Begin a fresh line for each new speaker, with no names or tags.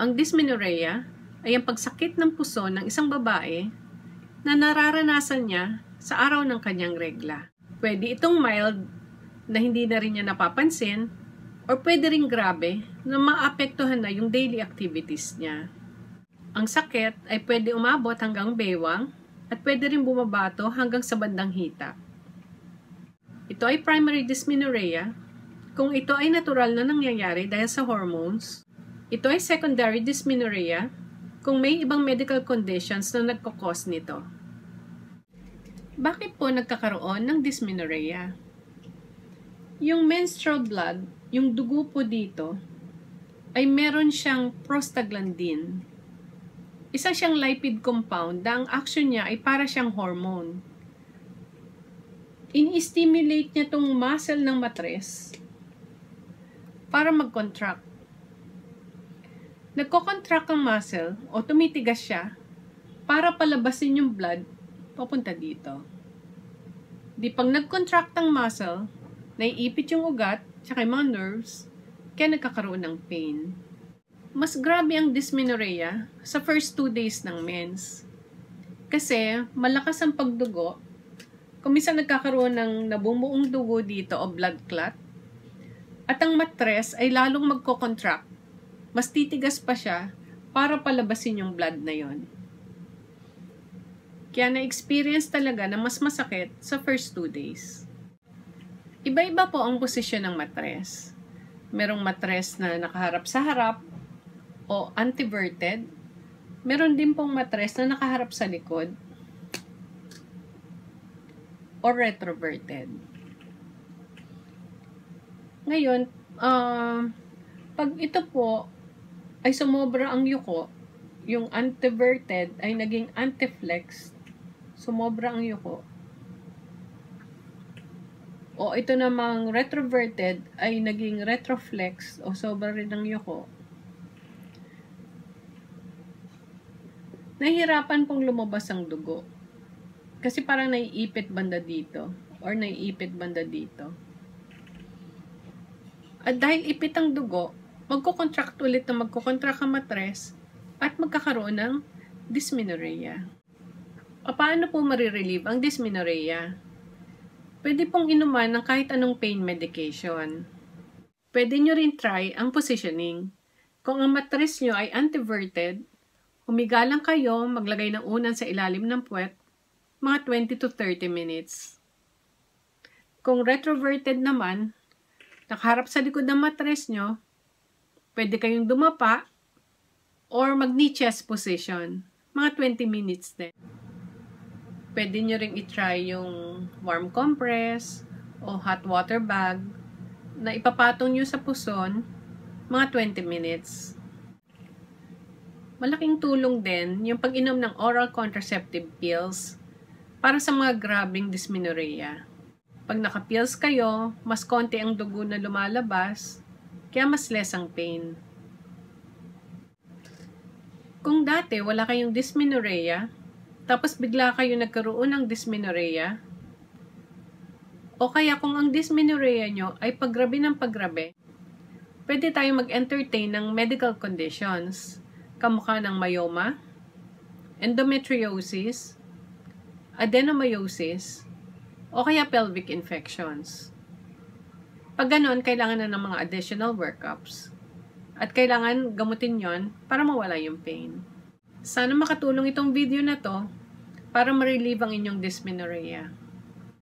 Ang dysmenorrhea ay ang pagsakit ng puso ng isang babae na nararanasan niya sa araw ng kanyang regla. Pwede itong mild na hindi na rin niya napapansin or pwede ring grabe na maapektuhan na yung daily activities niya. Ang sakit ay pwede umabot hanggang baywang at pwede rin bumabato hanggang sa bandang hita. Ito ay primary dysmenorrhea kung ito ay natural na nangyayari dahil sa hormones. Ito ay secondary dysmenorrhea kung may ibang medical conditions na nagkakos nito. Bakit po nagkakaroon ng dysmenorrhea? Yung menstrual blood, yung dugo po dito, ay meron siyang prostaglandin. Isa siyang lipid compound na ang action niya ay para siyang hormone. Ini-stimulate niya tong muscle ng matres para mag-contract. Nagko-contract ang muscle o tumitigas siya para palabasin yung blood papunta dito. Di pag nag-contract ang muscle, naiipit yung ugat tsaka yung mga nerves, kaya nagkakaroon ng pain. Mas grabe ang dysmenorrhea sa first 2 days ng mens. Kasi malakas ang pagdugo, kung minsan nagkakaroon ng nabumuong dugo dito o blood clot, at ang matres ay lalong magko-contract. Mas titigas pa siya para palabasin yung blood na yon. Kaya na-experience talaga na mas masakit sa first 2 days. Iba-iba po ang posisyon ng matres. Merong matres na nakaharap sa harap o anteverted. Meron din pong matres na nakaharap sa likod o retroverted. Ngayon, pag ito po ay sumobra ang yuko, yung anteverted ay naging anteflex, sumobra ang yuko. O ito namang retroverted ay naging retroflex o sobra rin ang yuko. Nahihirapan pong lumabas ang dugo. Kasi parang naiipit banda dito or naiipit banda dito. At dahil ipit ang dugo, magko-contract ulit na magko-contract ang matres at magkakaroon ng dysmenorrhea. Paano po marirelieve ang dysmenorrhea? Pwede pong inuman ng kahit anong pain medication. Pwede nyo rin try ang positioning. Kung ang matres nyo ay anteverted, humiga lang kayo, maglagay ng unan sa ilalim ng puwet, mga 20 to 30 minutes. Kung retroverted naman, nakaharap sa likod ng matres nyo, pwede kayong dumapa or mag-knee chest position. Mga 20 minutes din. Pwede nyo ring itry yung warm compress o hot water bag na ipapatong nyo sa puson mga 20 minutes. Malaking tulong din yung pag-inom ng oral contraceptive pills para sa mga grabing dysmenorrhea. Pag naka-pills kayo, mas konti ang dugo na lumalabas, kaya mas less ang pain. Kung dati wala kayong dysmenorrhea, tapos bigla kayo nagkaroon ng dysmenorrhea, o kaya kung ang dysmenorrhea nyo ay paggrabe ng paggrabe, pwede tayo mag-entertain ng medical conditions, kamukha ng myoma, endometriosis, adenomyosis, o kaya pelvic infections. Pag ganon, kailangan na ng mga additional workups. At kailangan gamutin yon para mawala yung pain. Sana makatulong itong video na to para ma-relieve ang inyong dysmenorrhea.